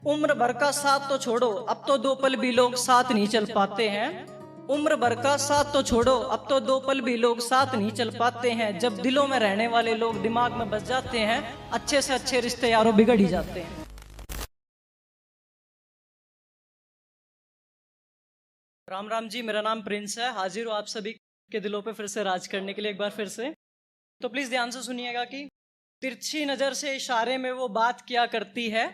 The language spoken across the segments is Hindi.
उम्र भर का साथ तो छोड़ो, अब तो दो पल भी लोग साथ नहीं चल पाते हैं। उम्र भर का साथ तो छोड़ो, अब तो दो पल भी लोग साथ नहीं चल पाते हैं। जब दिलों में रहने वाले लोग दिमाग में बस जाते हैं, अच्छे से अच्छे रिश्ते यारों बिगड़ ही जाते हैं। राम राम जी, मेरा नाम प्रिंस है। हाजिर हूँ आप सभी के दिलों पे फिर से राज करने के लिए एक बार फिर से। तो प्लीज ध्यान से सुनिएगा कि तिरछी नजर से इशारे में वो बात क्या करती है।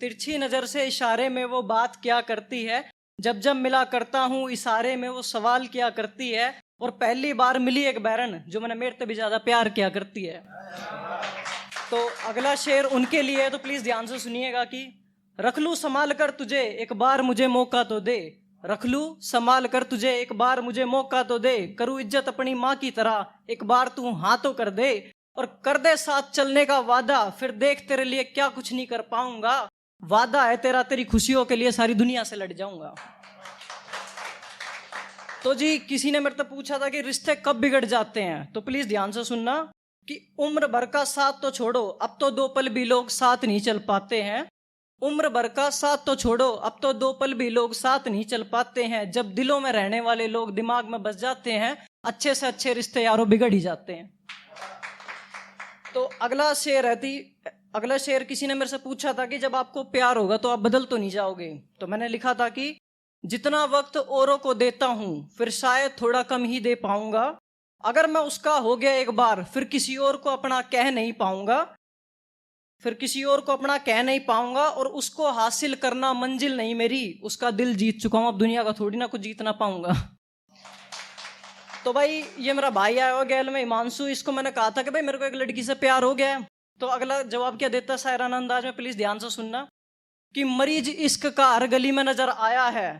तिरछी नजर से इशारे में वो बात क्या करती है। जब जब मिला करता हूँ इशारे में वो सवाल क्या करती है। और पहली बार मिली एक बैरन जो मैंने मेरे से भी ज्यादा प्यार क्या करती है। तो अगला शेर उनके लिए है, तो प्लीज ध्यान से सुनिएगा कि रख लूं संभाल कर तुझे एक बार मुझे मौका तो दे। रख लूं संभाल कर तुझे एक बार मुझे मौका तो दे। करूं इज्जत अपनी माँ की तरह एक बार तू हाँ तो कर दे। और कर दे साथ चलने का वादा, फिर देख तेरे लिए क्या कुछ नहीं कर पाऊंगा। वादा है तेरा, तेरी खुशियों के लिए सारी दुनिया से लड़ जाऊंगा। तो जी किसी ने मेरे से पूछा था कि रिश्ते कब बिगड़ जाते हैं, तो प्लीज ध्यान से सुनना कि उम्र भर का साथ तो छोड़ो, अब तो दो पल भी लोग साथ नहीं चल पाते हैं। उम्र भर का साथ तो छोड़ो, अब तो दो पल भी लोग साथ नहीं चल पाते हैं। जब दिलों में रहने वाले लोग दिमाग में बस जाते हैं, अच्छे से अच्छे रिश्ते यारों बिगड़ ही जाते हैं। तो अगला शेर किसी ने मेरे से पूछा था कि जब आपको प्यार होगा तो आप बदल तो नहीं जाओगे। तो मैंने लिखा था कि जितना वक्त औरों को देता हूं फिर शायद थोड़ा कम ही दे पाऊंगा। अगर मैं उसका हो गया एक बार फिर किसी और को अपना कह नहीं पाऊंगा। और उसको हासिल करना मंजिल नहीं मेरी, उसका दिल जीत चुका हूं, अब दुनिया का थोड़ी ना कुछ जीतना पाऊंगा। तो भाई ये मेरा भाई आया हुआ गैल में, हिमांशु, इसको मैंने कहा था कि भाई मेरे को एक लड़की से प्यार हो गया है। तो अगला जवाब क्या देता शायराना अंदाज में, प्लीज ध्यान से सुनना कि मरीज इश्क का हर गली में नजर आया है।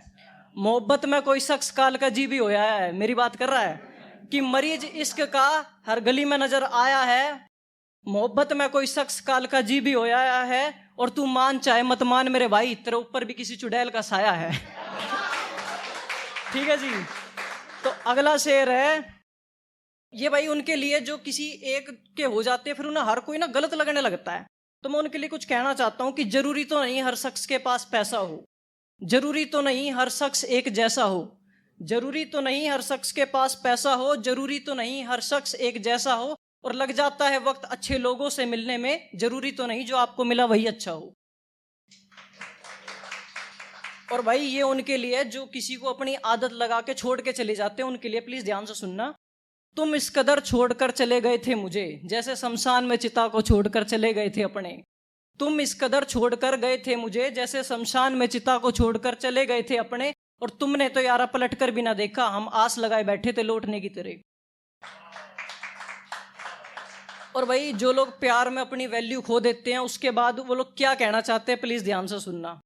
मोहब्बत में कोई शख्स काल का जी भी होया है। मेरी बात कर रहा है कि मरीज इश्क का हर गली में नजर आया है। मोहब्बत में कोई शख्स काल का जी भी होया है। और तू मान चाहे मत मान मेरे भाई, तेरे ऊपर भी किसी चुड़ैल का साया है। ठीक है जी। तो अगला शेर है ये भाई उनके लिए जो किसी एक के हो जाते हैं फिर उन्हें हर कोई ना गलत लगने लगता है। तो मैं उनके लिए कुछ कहना चाहता हूं कि जरूरी तो नहीं हर शख्स के पास पैसा हो। जरूरी तो नहीं हर शख्स एक जैसा हो। जरूरी तो नहीं हर शख्स के पास पैसा हो। जरूरी तो नहीं हर शख्स एक जैसा हो। और लग जाता है वक्त अच्छे लोगों से मिलने में। जरूरी तो नहीं जो आपको मिला वही अच्छा हो। और भाई ये उनके लिए जो किसी को अपनी आदत लगा के छोड़ के चले जाते हैं, उनके लिए प्लीज ध्यान से सुनना। तुम इस कदर छोड़कर चले गए थे मुझे, जैसे शमशान में चिता को छोड़कर चले गए थे अपने। तुम इस कदर छोड़कर गए थे मुझे, जैसे शमशान में चिता को छोड़कर चले गए थे अपने। और तुमने तो यारा पलट कर भी ना देखा, हम आस लगाए बैठे थे लौटने की तरह। और भाई जो लोग प्यार में अपनी वैल्यू खो देते हैं उसके बाद वो लोग क्या कहना चाहते हैं, प्लीज ध्यान से सुनना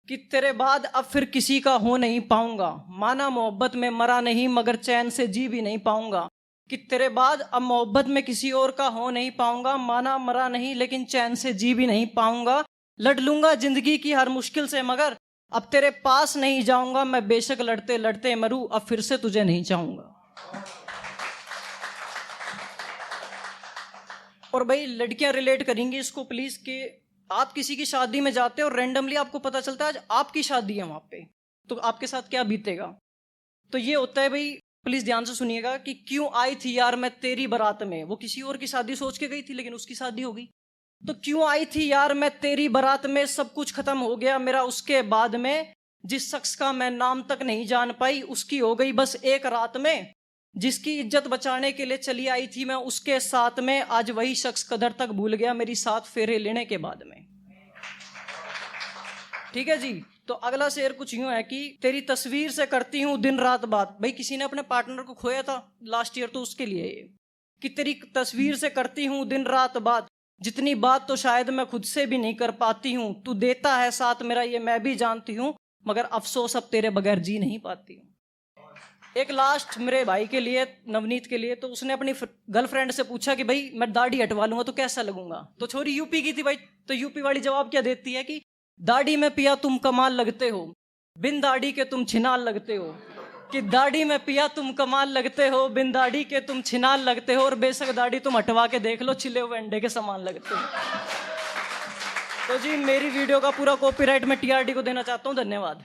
कि तेरे बाद अब फिर किसी का हो नहीं पाऊंगा। माना मोहब्बत में मरा नहीं मगर चैन से जी भी नहीं पाऊंगा। कि तेरे बाद अब मोहब्बत में किसी और का हो नहीं पाऊंगा। माना मरा नहीं लेकिन चैन से जी भी नहीं पाऊंगा। लड़ लूंगा जिंदगी की हर मुश्किल से मगर अब तेरे पास नहीं जाऊंगा। मैं बेशक लड़ते लड़ते मरूं, अब फिर से तुझे नहीं चाहूंगा। और भाई लड़कियां रिलेट करेंगी इसको प्लीज कि आप किसी की शादी में जाते हो और रैंडमली आपको पता चलता है आज आपकी शादी है वहां पे, तो आपके साथ क्या बीतेगा। तो ये होता है भाई, प्लीज ध्यान से सुनिएगा कि क्यों आई थी यार मैं तेरी बारात में। वो किसी और की शादी सोच के गई थी लेकिन उसकी शादी हो गई। तो क्यों आई थी यार मैं तेरी बारात में, सब कुछ खत्म हो गया मेरा उसके बाद में। जिस शख्स का मैं नाम तक नहीं जान पाई उसकी हो गई बस एक रात में। जिसकी इज्जत बचाने के लिए चली आई थी मैं उसके साथ में, आज वही शख्स कदर तक भूल गया मेरी 7 फेरे लेने के बाद में। ठीक है जी। तो अगला शेर कुछ यूं है कि तेरी तस्वीर से करती हूं दिन रात बात। भाई किसी ने अपने पार्टनर को खोया था लास्ट ईयर, तो उसके लिए ये कि तेरी तस्वीर से करती हूं दिन रात बात। जितनी बात तो शायद मैं खुद से भी नहीं कर पाती हूं। तू देता है साथ मेरा ये मैं भी जानती हूं, मगर अफसोस अब तेरे बगैर जी नहीं पाती हूं। एक लास्ट मेरे भाई के लिए, नवनीत के लिए, तो उसने अपनी गर्लफ्रेंड से पूछा कि भाई मैं दाढ़ी हटवा लूंगा तो कैसा लगूंगा। तो छोरी यूपी की थी भाई, तो यूपी वाली जवाब क्या देती है कि दाढ़ी में पिया तुम कमाल लगते हो, बिन दाढ़ी के तुम छिनाल लगते हो। कि दाढ़ी में पिया तुम कमाल लगते हो, बिन दाढ़ी के तुम छिनाल लगते हो। और बेशक दाढ़ी तुम हटवा के देख लो, छिले हुए अंडे के समान लगते हो। तो जी मेरी वीडियो का पूरा कॉपीराइट मैं टीआरडी को देना चाहता हूँ। धन्यवाद।